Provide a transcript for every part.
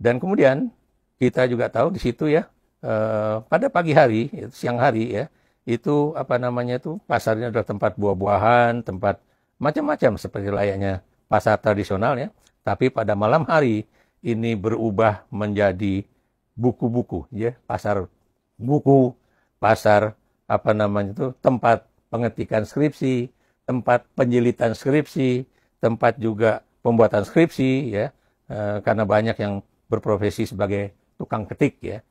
Dan kemudian kita juga tahu di situ ya, pada pagi hari, siang hari ya, itu apa namanya itu pasarnya adalah tempat buah-buahan, tempat macam-macam seperti layaknya pasar tradisional ya. Tapi pada malam hari ini berubah menjadi buku-buku ya, pasar buku, pasar apa namanya itu tempat pengetikan skripsi, tempat penjilitan skripsi, tempat juga pembuatan skripsi ya, karena banyak yang berprofesi sebagai tukang ketik ya.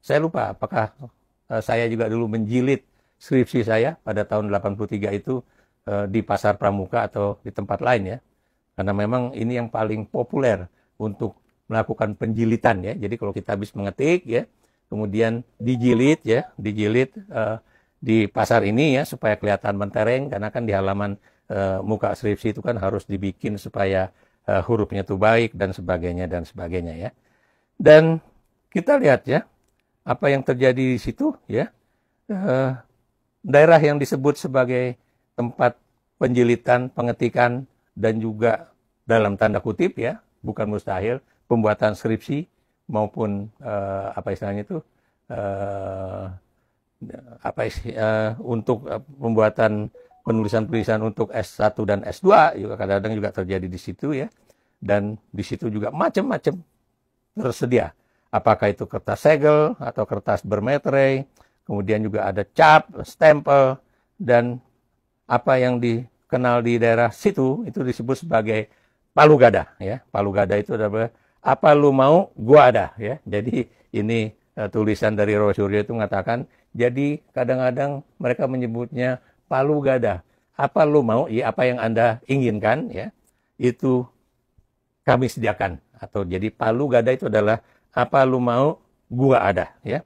Saya lupa apakah saya juga dulu menjilid skripsi saya pada tahun 83 itu di Pasar Pramuka atau di tempat lain ya. Karena memang ini yang paling populer untuk melakukan penjilitan ya. Jadi kalau kita habis mengetik ya, kemudian dijilid ya, di pasar ini ya supaya kelihatan mentereng, karena kan di halaman muka skripsi itu kan harus dibikin supaya hurufnya itu baik dan sebagainya ya. Dan kita lihat ya apa yang terjadi di situ ya, daerah yang disebut sebagai tempat penjilitan, pengetikan, dan juga dalam tanda kutip ya, bukan mustahil, pembuatan skripsi maupun apa istilahnya itu untuk pembuatan penulisan-penulisan untuk S1 dan S2 juga kadang-kadang juga terjadi di situ ya. Dan di situ juga macam-macam tersedia. Apakah itu kertas segel atau kertas bermeterai, kemudian juga ada cap, stempel, dan apa yang dikenal di daerah situ itu disebut sebagai palu gada ya. Palu gada itu adalah apa lu mau gua ada ya. Jadi ini tulisan dari Roy Suryo itu mengatakan, jadi kadang-kadang mereka menyebutnya palu gada. Apa lu mau, ya apa yang Anda inginkan ya, itu kami sediakan. Atau jadi palu gada itu adalah apa lu mau, gua ada ya.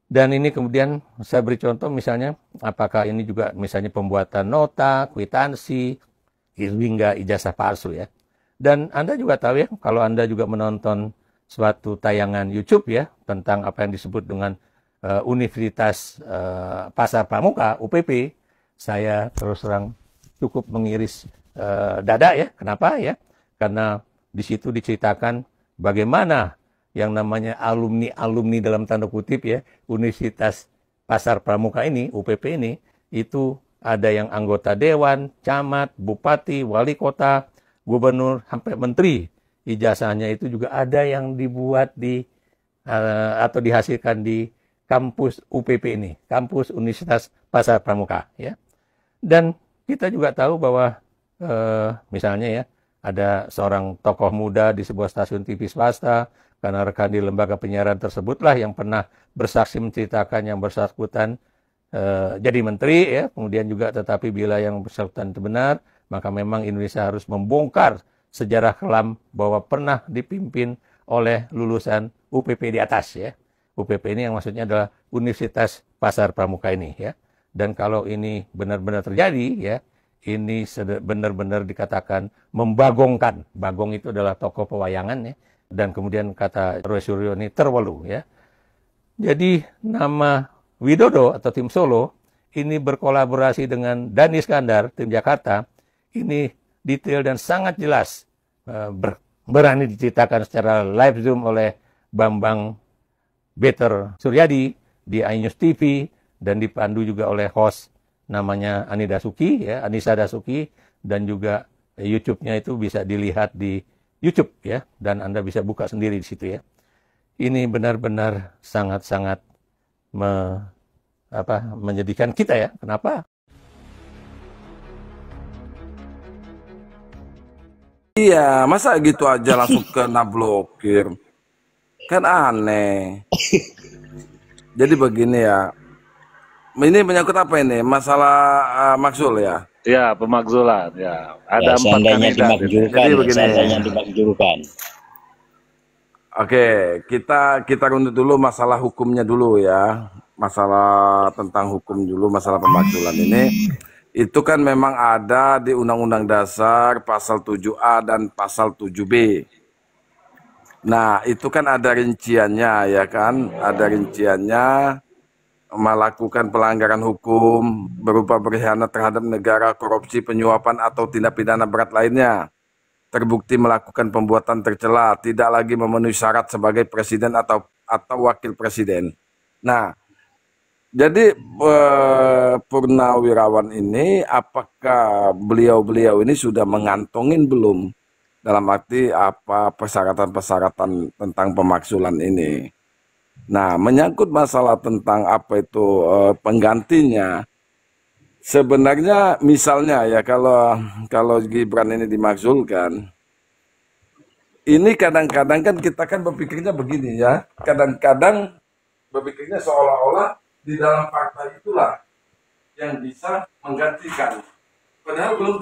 Dan ini kemudian saya beri contoh misalnya, apakah ini juga misalnya pembuatan nota, kwitansi, hingga ijazah palsu ya. Dan Anda juga tahu ya, kalau Anda juga menonton suatu tayangan YouTube ya, tentang apa yang disebut dengan Universitas Pasar Pramuka, UPP, saya terus terang cukup mengiris dada ya. Kenapa ya? Karena di situ diceritakan bagaimana yang namanya alumni dalam tanda kutip ya, Universitas Pasar Pramuka ini, UPP ini, itu ada yang anggota dewan, camat, bupati, wali kota, gubernur, sampai menteri. Ijazahnya itu juga ada yang dibuat di atau dihasilkan di kampus UPP ini, kampus Universitas Pasar Pramuka ya. Dan kita juga tahu bahwa misalnya ya, ada seorang tokoh muda di sebuah stasiun TV swasta, karena rekan di lembaga penyiaran tersebutlah yang pernah bersaksi menceritakan yang bersangkutan jadi menteri ya, kemudian juga tetapi bila yang bersangkutan itu benar, maka memang Indonesia harus membongkar sejarah kelam bahwa pernah dipimpin oleh lulusan UPP di atas ya. UPP ini yang maksudnya adalah Universitas Pasar Pramuka ini ya. Dan kalau ini benar-benar terjadi ya, ini benar-benar dikatakan membagongkan. Bagong itu adalah tokoh pewayangan ya. Dan kemudian kata Roy Suryo ini terwelu ya. Jadi nama Widodo atau tim Solo ini berkolaborasi dengan Dhani Iskandar, tim Jakarta. Ini detail dan sangat jelas berani diceritakan secara live Zoom oleh Bambang Better Suryadi di iNews TV dan dipandu juga oleh host namanya Anissa Dasuki, dan juga YouTube-nya itu bisa dilihat di YouTube ya, dan Anda bisa buka sendiri di situ ya. Ini benar-benar sangat-sangat menyedihkan kita ya. Kenapa? Iya, masa gitu aja langsung kena blokir? Kan aneh. Jadi begini ya. Ini menyangkut apa ini? Masalah Maksul ya? Ya, pemakzulan. Ya, ada 4 seandainya kandidat. Jadi begini. Seandainya dimakzulkan. Oke, kita runut dulu masalah hukumnya dulu ya. Masalah tentang hukum dulu, masalah pemakzulan ini. Itu kan memang ada di Undang-Undang Dasar pasal 7A dan pasal 7B. Nah, itu kan ada rinciannya ya kan? Ada rinciannya melakukan pelanggaran hukum berupa berkhianat terhadap negara, korupsi, penyuapan atau tindak pidana berat lainnya. terbukti melakukan pembuatan tercela, tidak lagi memenuhi syarat sebagai presiden atau wakil presiden. Nah, jadi Purnawirawan ini, apakah beliau ini sudah mengantongin belum, dalam arti apa persyaratan-persyaratan tentang pemakzulan ini? Nah, menyangkut masalah tentang apa itu penggantinya, sebenarnya misalnya ya kalau Gibran ini dimakzulkan, ini kadang-kadang kan kita kan berpikirnya begini ya, kadang-kadang berpikirnya seolah-olah di dalam partai itulah yang bisa menggantikan. Padahal belum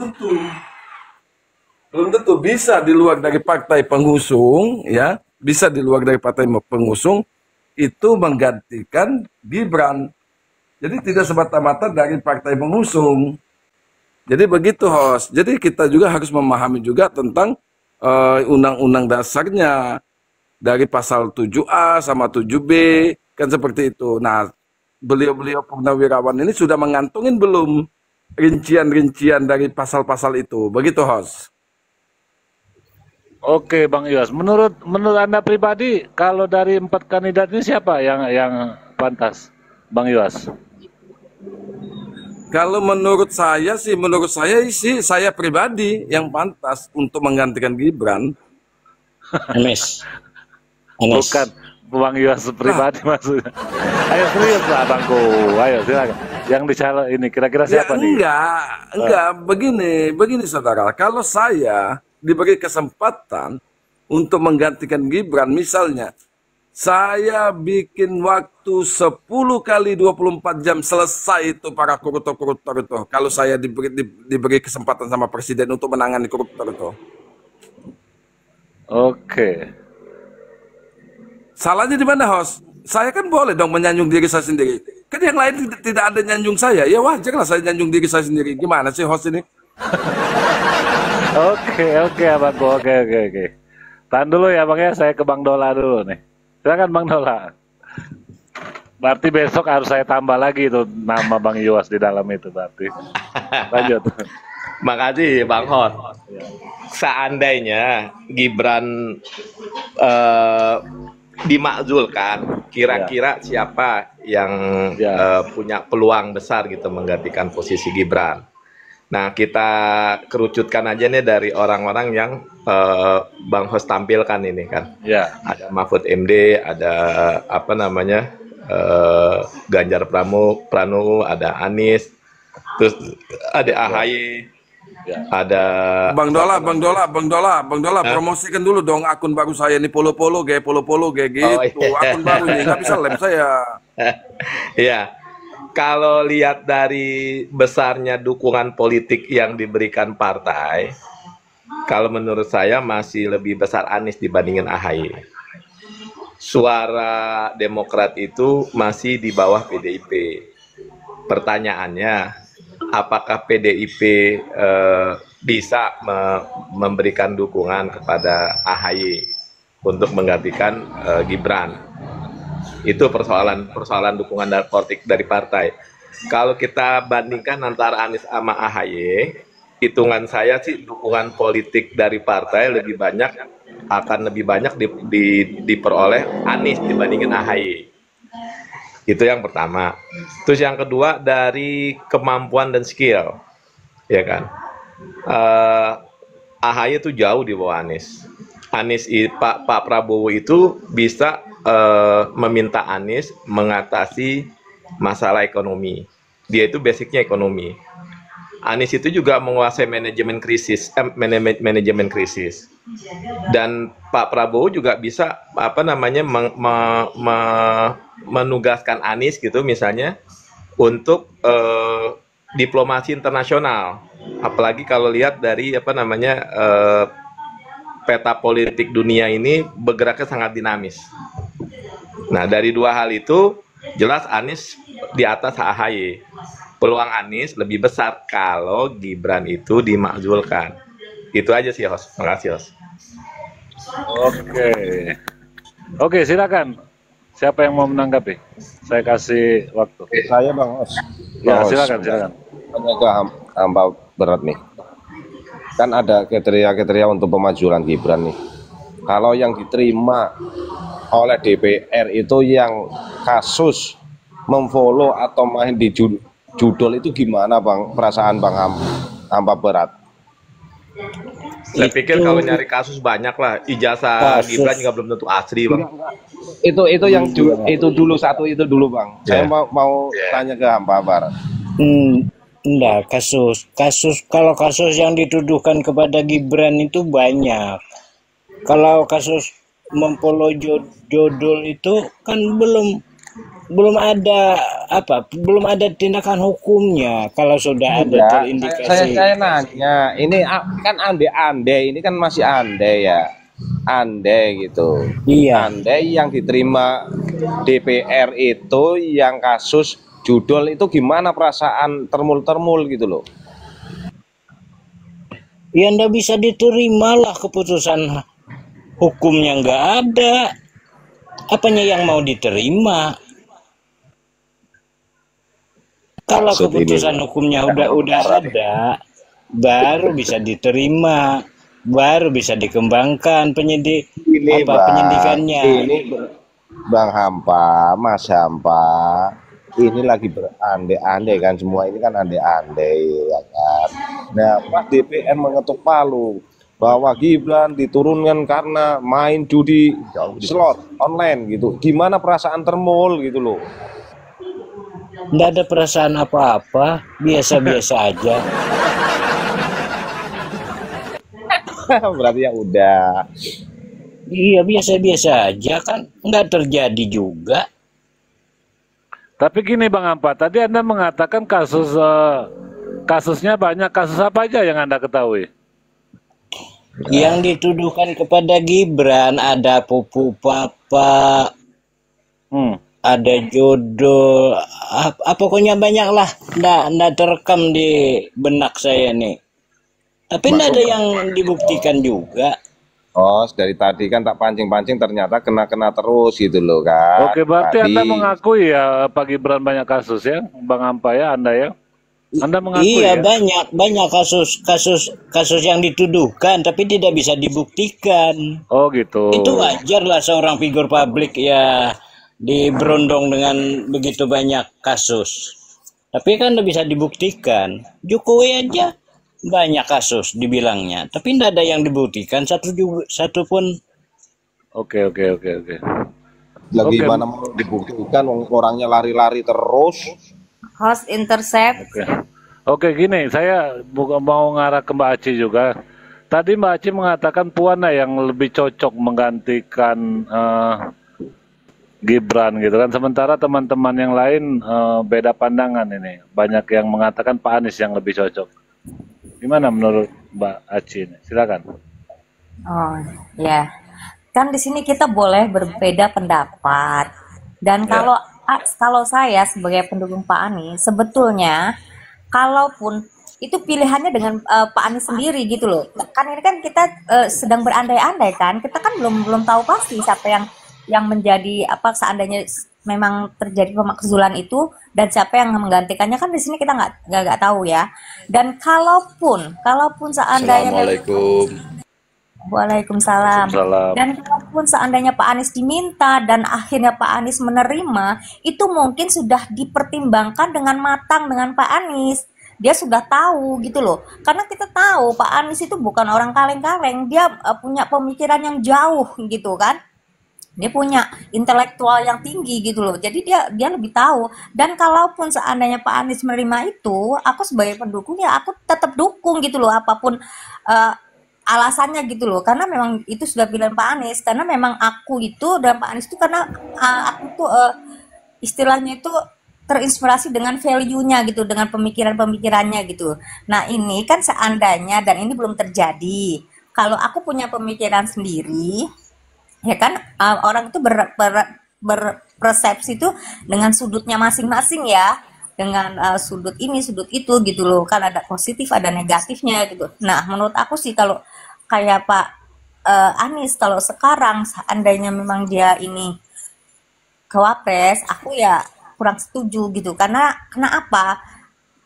tentu bisa di luar dari partai pengusung ya, bisa di luar dari partai pengusung itu menggantikan Gibran. Jadi tidak semata-mata dari partai pengusung. Jadi begitu, host. Jadi kita juga harus memahami juga tentang undang-undang dasarnya dari pasal 7A sama 7B kan seperti itu. Nah, beliau Purnawirawan ini sudah mengantongin belum rincian-rincian dari pasal-pasal itu? Begitu, host. Oke, Bang Yos. Menurut Anda pribadi, kalau dari 4 kandidat ini siapa yang pantas, Bang Yos? Kalau menurut saya sih, saya pribadi yang pantas untuk menggantikan Gibran. Anies. Bukan Bang Yos pribadi maksudnya. Ayo serius lah Bangku. Ayo silakan. Yang dicalon ini kira-kira siapa nih? Enggak. Begini saudara. Kalau saya diberi kesempatan untuk menggantikan Gibran, misalnya saya bikin waktu 10 kali 24 jam selesai itu para koruptor itu. Kalau saya diberi kesempatan sama presiden untuk menangani koruptor itu. Oke. Salahnya di mana, host? Saya kan boleh dong menyanjung diri saya sendiri. Kan yang lain tidak ada nyanjung saya. Ya wajar lah saya nyanjung diri saya sendiri. Gimana sih host ini? Oke, Abangku. Oke. Tahan dulu ya Bang ya, saya ke Bang Dola dulu nih. Silakan Bang Dola. Berarti besok harus saya tambah lagi itu nama Bang Yos di dalam itu berarti. Lanjut. Makasih Bang Hon. Seandainya Gibran dimakzulkan, kira-kira siapa yang punya peluang besar gitu menggantikan posisi Gibran? Nah, kita kerucutkan aja nih dari orang-orang yang Bang Hos tampilkan ini kan. Ya. Ada Mahfud MD, ada Ganjar Pranowo, ada Anies, terus ada AHY, ada Bang Dola, promosikan dulu dong akun baru saya nih, polo-polo gitu. Akun baru nih, nggak bisa lem saya. Iya. Kalau lihat dari besarnya dukungan politik yang diberikan partai, kalau menurut saya masih lebih besar Anies dibandingin AHY. Suara Demokrat itu masih di bawah PDIP. Pertanyaannya, apakah PDIP bisa memberikan dukungan kepada AHY untuk menggantikan Gibran? Itu persoalan dukungan politik dari partai. Kalau kita bandingkan antara Anies sama AHY, hitungan saya sih dukungan politik dari partai akan lebih banyak diperoleh Anies dibandingin AHY. Itu yang pertama. Terus yang kedua dari kemampuan dan skill, ya kan? AHY itu jauh di bawah Anies. Pak Prabowo itu bisa meminta Anies mengatasi masalah ekonomi. Dia itu basicnya ekonomi. Anies itu juga menguasai manajemen krisis. Dan Pak Prabowo juga bisa menugaskan Anies gitu misalnya untuk diplomasi internasional. Apalagi kalau lihat dari peta politik dunia ini bergeraknya sangat dinamis. Nah, dari dua hal itu jelas Anies di atas AHY. Peluang Anies lebih besar kalau Gibran itu dimakzulkan. Itu aja sih, Hos. Makasih, Hos. Oke, silakan. Siapa yang mau menanggapi? Saya kasih waktu. Saya Bang Hos. Ya, silakan. Agak hamba berat nih. kan ada kriteria-kriteria untuk pemajuan Gibran nih. Kalau yang diterima oleh DPR itu yang kasus memfollow atau main di judul itu gimana Bang? Perasaan Bang Hampa Berat? Saya pikir kalau nyari kasus banyak lah. Ijazah Gibran juga belum tentu asli, Bang. Itu yang itu dulu Bang. Saya mau tanya ke Hampa Berat. Enggak, kasus kalau kasus yang dituduhkan kepada Gibran itu banyak. Kalau kasus memfollow judul itu kan belum ada tindakan hukumnya. Kalau sudah ada terindikasi. Saya nanya, ini kan andai-andai, ini kan masih andai ya. Andai gitu. Iya. Andai yang diterima DPR itu yang kasus judul itu gimana perasaan termul-termul gitu loh. Ya ndak bisa diterima lah keputusan hukumnya nggak ada. Apanya yang mau diterima? Kalau keputusan hukumnya udah ada, baru bisa diterima, baru bisa dikembangkan penyidikannya. Ini Bang Hampa, Mas Hampa, ini lagi berandai-andai kan, semua ini kan andai-andai ya kan. Nah, pas DPR mengetuk palu bahwa Gibran diturunkan karena main judi slot online gitu. Gimana perasaan termul gitu loh? Nggak ada perasaan apa-apa, biasa-biasa aja. Berarti ya udah. Iya, biasa-biasa aja kan, nggak terjadi juga. Tapi gini Bang Hampa, tadi Anda mengatakan kasusnya banyak. Kasus apa aja yang Anda ketahui? Yang dituduhkan kepada Gibran ada pupu papa, ada judul, pokoknya banyak lah. Nggak terekam di benak saya nih. Tapi nggak ada yang dibuktikan juga. Oh, dari tadi kan tak pancing-pancing ternyata kena terus gitu loh kan. Oke, berarti tadi. Anda mengakui ya Pak Gibran banyak kasus ya, Bang Hampa ya, Anda ya? Anda mengakui iya, ya? banyak kasus yang dituduhkan tapi tidak bisa dibuktikan. Oh gitu. Itu wajar lah seorang figur publik ya diberondong dengan begitu banyak kasus. Tapi kan tidak bisa dibuktikan. Jokowi aja banyak kasus dibilangnya, tapi tidak ada yang dibuktikan satu pun. Oke. Lagi mana mau dibuktikan orangnya lari-lari terus. Host intercept. Oke, gini, saya bukan mau ngarah ke Mbak Aci juga. Tadi Mbak Aci mengatakan Puan yang lebih cocok menggantikan Gibran gitu kan. Sementara teman-teman yang lain beda pandangan ini. Banyak yang mengatakan Pak Anies yang lebih cocok. Gimana menurut Mbak Aci ini? Silakan. Oh ya, kan di sini kita boleh berbeda pendapat. Dan kalau saya sebagai pendukung Pak Anies, sebetulnya kalaupun itu pilihannya dengan Pak Anies sendiri gitu loh. Kan ini kan kita sedang berandai-andai kan. Kita kan belum tahu pasti siapa yang menjadi seandainya memang terjadi pemakzulan itu dan siapa yang menggantikannya, kan di sini kita nggak tahu ya. Dan kalaupun seandainya Waalaikumsalam. Dan kalaupun seandainya Pak Anies diminta dan akhirnya Pak Anies menerima, itu mungkin sudah dipertimbangkan dengan matang dengan Pak Anies. Dia sudah tahu gitu loh. Karena kita tahu Pak Anies itu bukan orang kaleng-kaleng, dia punya pemikiran yang jauh gitu kan. Dia punya intelektual yang tinggi gitu loh. Jadi dia lebih tahu. Dan kalaupun seandainya Pak Anies menerima itu, aku sebagai pendukung ya aku tetap dukung gitu loh, apapun alasannya gitu loh. Karena memang itu sudah pilihan Pak Anies. Karena memang aku itu dan Pak Anies itu karena aku tuh istilahnya itu terinspirasi dengan value-nya gitu, dengan pemikirannya gitu. Nah ini kan seandainya, dan ini belum terjadi. Kalau aku punya pemikiran sendiri, ya kan orang itu berpersepsi itu dengan sudutnya masing-masing ya, dengan sudut ini sudut itu gitu loh, kan ada positif ada negatifnya gitu. Nah menurut aku sih kalau kayak Pak Anies kalau sekarang seandainya memang dia ini ke Wapres, aku ya kurang setuju gitu. Karena kenapa?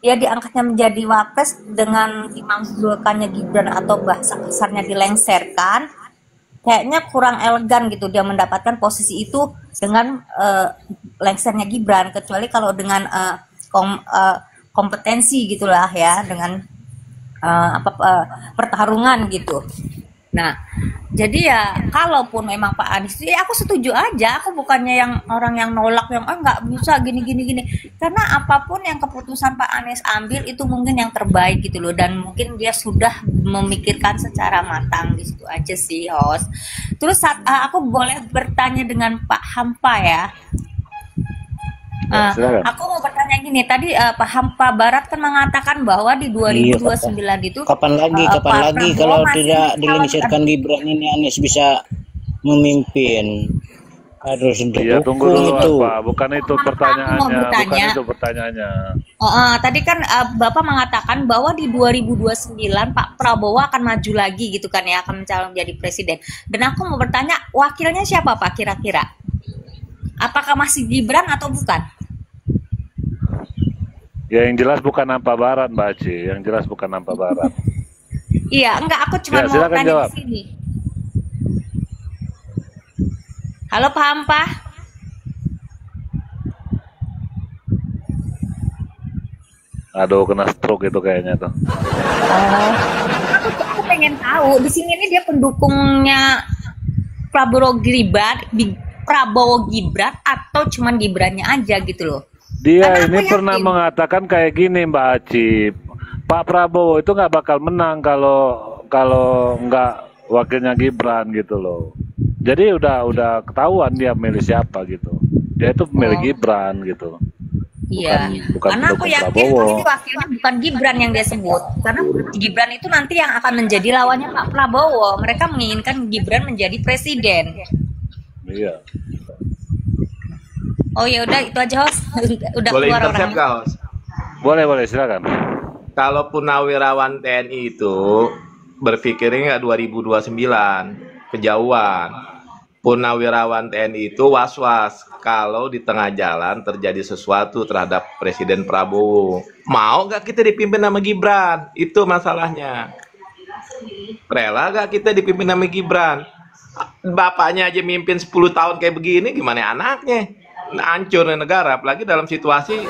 dia diangkatnya menjadi wapres dengan dimanggilkannya Gibran atau bahasa kasarnya dilengserkan, kayaknya kurang elegan gitu dia mendapatkan posisi itu dengan lengsernya Gibran, kecuali kalau dengan kompetensi gitulah ya, dengan pertarungan gitu. Nah, jadi ya kalaupun memang Pak Anies, ya aku setuju aja. Aku bukannya yang orang yang nolak yang nggak bisa gini. Karena apapun yang keputusan Pak Anies ambil itu mungkin yang terbaik gitu loh, dan mungkin dia sudah memikirkan secara matang di situ aja sih, host. Terus aku boleh bertanya dengan Pak Hampa ya. Aku mau bertanya gini, tadi Pak Hampa Barat kan mengatakan bahwa di 2029 itu kapan lagi kalau tidak dilengsirkan Gibran ini Anies bisa memimpin. Harus Iya, tunggu dulu itu. Pak, bukan itu pertanyaannya. Tadi kan Bapak mengatakan bahwa di 2029 Pak Prabowo akan maju lagi gitu kan ya, akan mencalon menjadi presiden. Dan aku mau bertanya, wakilnya siapa Pak kira-kira? Apakah masih Gibran atau bukan? Ya yang jelas bukan Hampa Barat, Mbak Aci. Yang jelas bukan Hampa Barat. Iya, enggak, aku cuma mau silakan tanya jawab. di sini. Halo Pak Hampa. Aduh, kena stroke itu kayaknya tuh. Aku pengen tahu di sini ini dia pendukungnya Prabowo Gibran atau cuman Gibrannya aja gitu loh. Dia Karena ini aku pernah yakin. mengatakan kayak gini, Mbak Aci. Pak Prabowo itu nggak bakal menang kalau nggak wakilnya Gibran gitu loh. Jadi udah ketahuan dia milih siapa gitu. Dia itu milih Gibran gitu. Iya, bukan karena aku pendukung yakin Prabowo. pasti wakilnya bukan Gibran yang dia sebut. Karena Gibran itu nanti yang akan menjadi lawannya Pak Prabowo. Mereka menginginkan Gibran menjadi presiden. Iya. Oh ya udah, itu aja host. Udah Boleh keluar intercept orangnya. nggak, Host? Boleh silakan. Kalau Purnawirawan TNI itu berpikirnya nggak 2029, kejauhan. Purnawirawan TNI itu was-was kalau di tengah jalan terjadi sesuatu terhadap Presiden Prabowo. Mau nggak kita dipimpin sama Gibran? Itu masalahnya. Rela nggak kita dipimpin sama Gibran? Bapaknya aja mimpin 10 tahun kayak begini, gimana anaknya? Hancur negara, apalagi dalam situasi